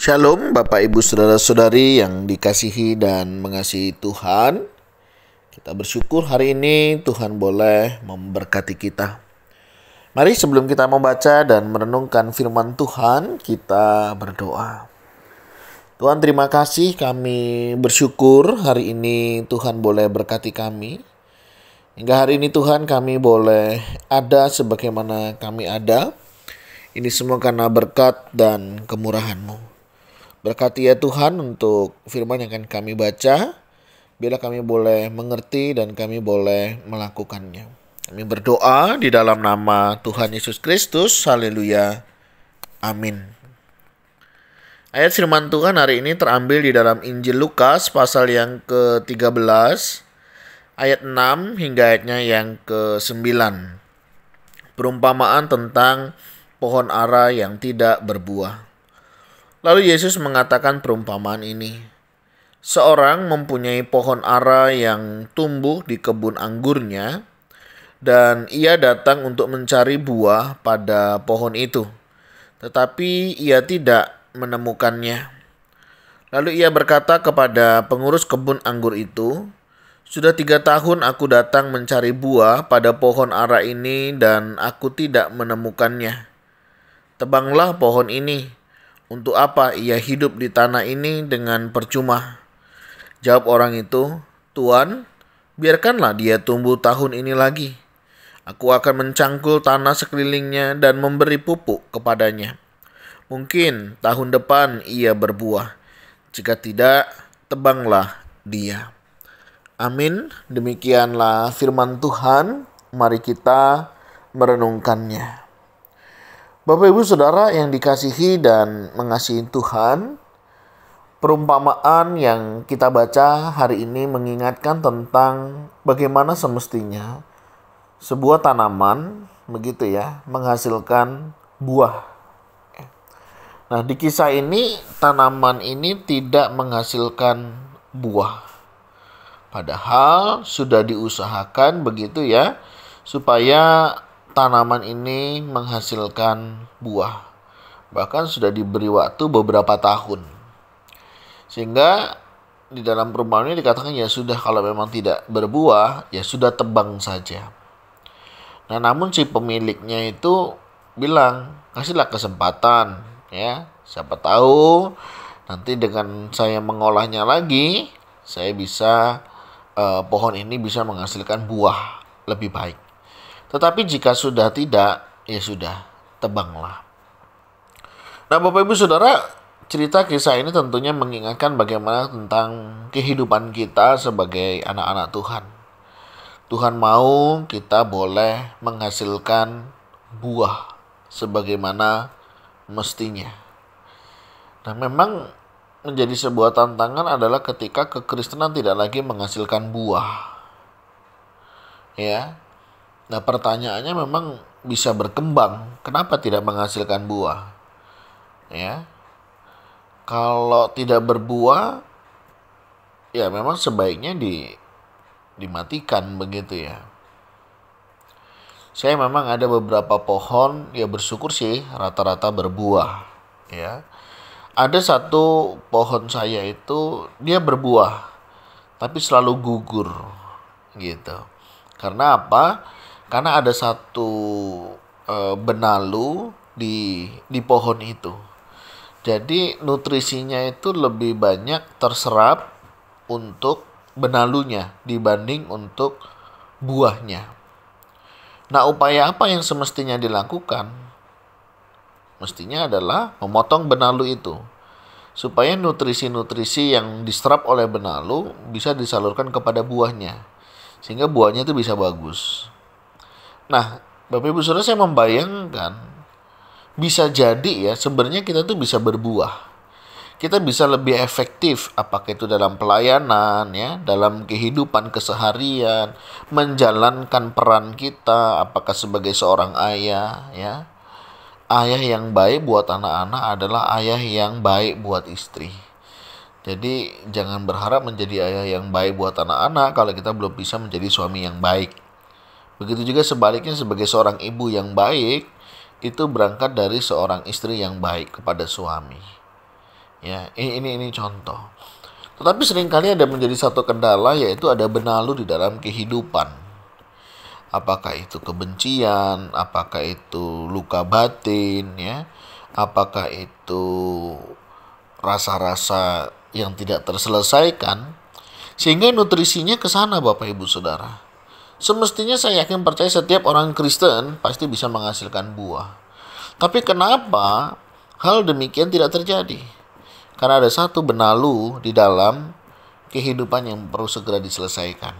Shalom Bapak Ibu Saudara-saudari yang dikasihi dan mengasihi Tuhan. Kita bersyukur hari ini Tuhan boleh memberkati kita. Mari sebelum kita membaca dan merenungkan firman Tuhan, kita berdoa. Tuhan, terima kasih, kami bersyukur hari ini Tuhan boleh berkati kami. Hingga hari ini Tuhan, kami boleh ada sebagaimana kami ada. Ini semua karena berkat dan kemurahan-Mu. Berkati ya Tuhan untuk firman yang akan kami baca. Bila kami boleh mengerti dan kami boleh melakukannya. Kami berdoa di dalam nama Tuhan Yesus Kristus. Haleluya. Amin. Ayat firman Tuhan hari ini terambil di dalam Injil Lukas pasal yang ke-13. Ayat 6 hingga ayatnya yang ke-9. Perumpamaan tentang pohon ara yang tidak berbuah. Lalu Yesus mengatakan perumpamaan ini. Seorang mempunyai pohon ara yang tumbuh di kebun anggurnya, dan ia datang untuk mencari buah pada pohon itu. Tetapi ia tidak menemukannya. Lalu ia berkata kepada pengurus kebun anggur itu, "Sudah 3 tahun aku datang mencari buah pada pohon ara ini dan aku tidak menemukannya. Tebanglah pohon ini. Untuk apa ia hidup di tanah ini dengan percuma?" Jawab orang itu, "Tuan, biarkanlah dia tumbuh tahun ini lagi. Aku akan mencangkul tanah sekelilingnya dan memberi pupuk kepadanya. Mungkin tahun depan ia berbuah. Jika tidak, tebanglah dia." Amin. Demikianlah firman Tuhan. Mari kita merenungkannya. Bapak Ibu Saudara yang dikasihi dan mengasihi Tuhan, perumpamaan yang kita baca hari ini mengingatkan tentang bagaimana semestinya sebuah tanaman begitu ya menghasilkan buah. Nah, di kisah ini tanaman ini tidak menghasilkan buah. Padahal sudah diusahakan begitu ya supaya tanaman ini menghasilkan buah. Bahkan sudah diberi waktu beberapa tahun. Sehingga di dalam perumpamaan ini dikatakan ya sudah, kalau memang tidak berbuah, ya sudah tebang saja. Nah, namun si pemiliknya itu bilang, kasihlah kesempatan ya. Siapa tahu nanti dengan saya mengolahnya lagi, saya bisa pohon ini bisa menghasilkan buah lebih baik. Tetapi jika sudah tidak, ya sudah, tebanglah. Nah, Bapak Ibu Saudara, cerita kisah ini tentunya mengingatkan bagaimana tentang kehidupan kita sebagai anak-anak Tuhan. Tuhan mau kita boleh menghasilkan buah sebagaimana mestinya. Nah, memang menjadi sebuah tantangan adalah ketika kekristenan tidak lagi menghasilkan buah. Ya. Nah, pertanyaannya memang bisa berkembang, kenapa tidak menghasilkan buah? Ya. Kalau tidak berbuah, ya memang sebaiknya dimatikan begitu ya. Saya memang ada beberapa pohon, ya bersyukur sih rata-rata berbuah, ya. Ada satu pohon saya itu dia berbuah, tapi selalu gugur gitu. Karena apa? Karena ada satu benalu di pohon itu. Jadi nutrisinya itu lebih banyak terserap untuk benalunya dibanding untuk buahnya. Nah, upaya apa yang semestinya dilakukan? Mestinya adalah memotong benalu itu, supaya nutrisi-nutrisi yang diserap oleh benalu bisa disalurkan kepada buahnya, sehingga buahnya itu bisa bagus. Nah, Bapak Ibu Saudara, saya membayangkan bisa jadi ya sebenarnya kita tuh bisa berbuah. Kita bisa lebih efektif, apakah itu dalam pelayanan ya, dalam kehidupan keseharian, menjalankan peran kita, apakah sebagai seorang ayah ya. Ayah yang baik buat anak-anak adalah ayah yang baik buat istri. Jadi jangan berharap menjadi ayah yang baik buat anak-anak kalau kita belum bisa menjadi suami yang baik. Begitu juga sebaliknya, sebagai seorang ibu yang baik itu berangkat dari seorang istri yang baik kepada suami. Ya, ini contoh. Tetapi seringkali ada menjadi satu kendala, yaitu ada benalu di dalam kehidupan. Apakah itu kebencian, apakah itu luka batin, ya, apakah itu rasa-rasa yang tidak terselesaikan, sehingga nutrisinya ke sana, Bapak Ibu Saudara. Semestinya saya yakin percaya setiap orang Kristen pasti bisa menghasilkan buah. Tapi kenapa hal demikian tidak terjadi? Karena ada satu benalu di dalam kehidupan yang perlu segera diselesaikan.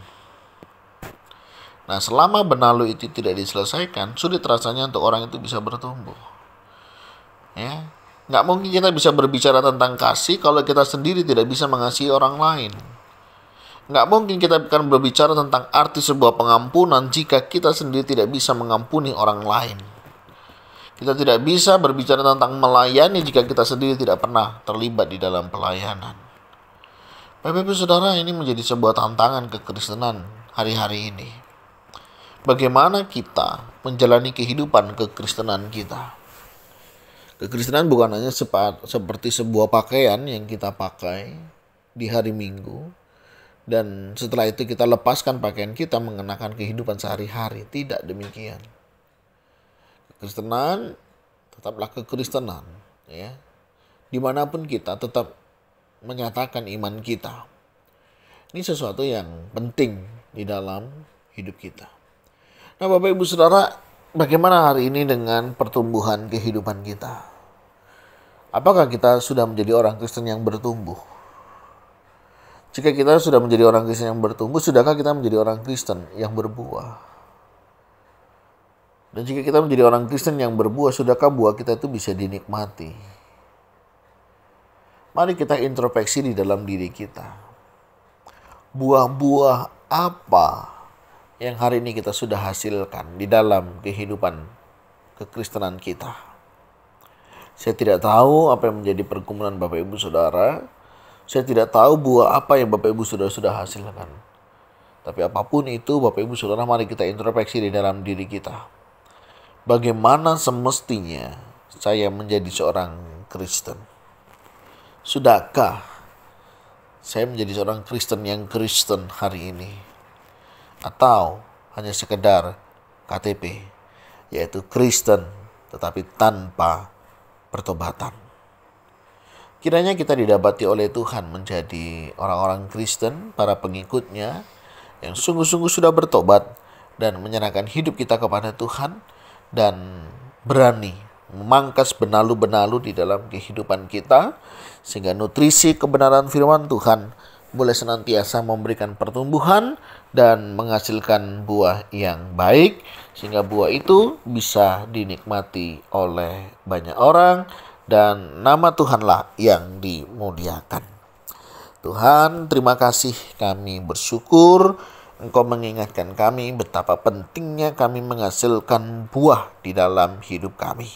Nah, selama benalu itu tidak diselesaikan, sulit rasanya untuk orang itu bisa bertumbuh. Ya, nggak mungkin kita bisa berbicara tentang kasih kalau kita sendiri tidak bisa mengasihi orang lain. Nggak mungkin kita akan berbicara tentang arti sebuah pengampunan jika kita sendiri tidak bisa mengampuni orang lain. Kita tidak bisa berbicara tentang melayani jika kita sendiri tidak pernah terlibat di dalam pelayanan. Bapak Ibu Saudara, ini menjadi sebuah tantangan kekristenan hari-hari ini. Bagaimana kita menjalani kehidupan kekristenan kita? Kekristenan bukan hanya seperti sebuah pakaian yang kita pakai di hari Minggu, dan setelah itu kita lepaskan pakaian kita mengenakan kehidupan sehari-hari. Tidak demikian. Kekristenan tetaplah kekristenan, ya. Dimanapun kita tetap menyatakan iman kita. Ini sesuatu yang penting di dalam hidup kita. Nah, Bapak Ibu Saudara, bagaimana hari ini dengan pertumbuhan kehidupan kita? Apakah kita sudah menjadi orang Kristen yang bertumbuh? Jika kita sudah menjadi orang Kristen yang bertumbuh, sudahkah kita menjadi orang Kristen yang berbuah? Dan jika kita menjadi orang Kristen yang berbuah, sudahkah buah kita itu bisa dinikmati? Mari kita introspeksi di dalam diri kita. Buah-buah apa yang hari ini kita sudah hasilkan di dalam kehidupan kekristenan kita? Saya tidak tahu apa yang menjadi pergumulan Bapak Ibu Saudara. Saya tidak tahu buah apa yang Bapak Ibu sudah hasilkan. Tapi apapun itu, Bapak Ibu Saudara, mari kita introspeksi di dalam diri kita. Bagaimana semestinya saya menjadi seorang Kristen? Sudahkah saya menjadi seorang Kristen yang Kristen hari ini? Atau hanya sekedar KTP, yaitu Kristen tetapi tanpa pertobatan? Kiranya kita didapati oleh Tuhan menjadi orang-orang Kristen, para pengikutnya yang sungguh-sungguh sudah bertobat dan menyerahkan hidup kita kepada Tuhan, dan berani memangkas benalu-benalu di dalam kehidupan kita, sehingga nutrisi kebenaran firman Tuhan boleh senantiasa memberikan pertumbuhan dan menghasilkan buah yang baik, sehingga buah itu bisa dinikmati oleh banyak orang, dan nama Tuhanlah yang dimuliakan. Tuhan, terima kasih, kami bersyukur Engkau mengingatkan kami betapa pentingnya kami menghasilkan buah di dalam hidup kami.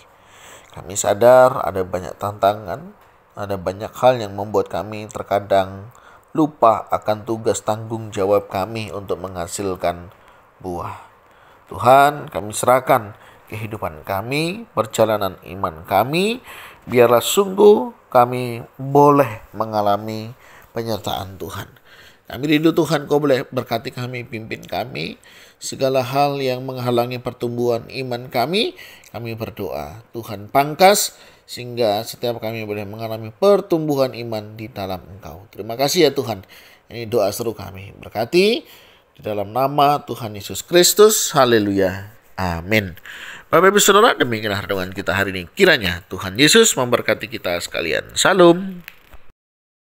Kami sadar ada banyak tantangan, ada banyak hal yang membuat kami terkadang lupa akan tugas tanggung jawab kami untuk menghasilkan buah. Tuhan, kami serahkan kehidupan kami, perjalanan iman kami, biarlah sungguh kami boleh mengalami penyertaan Tuhan. Kami rindu Tuhan, Kau boleh berkati kami, pimpin kami. Segala hal yang menghalangi pertumbuhan iman kami berdoa. Tuhan pangkas, sehingga setiap kami boleh mengalami pertumbuhan iman di dalam Engkau. Terima kasih ya Tuhan. Ini doa seru kami. Berkati di dalam nama Tuhan Yesus Kristus. Haleluya. Amin. Bapak Ibu Saudara, demikianlah renungan kita hari ini. Kiranya Tuhan Yesus memberkati kita sekalian. Salam.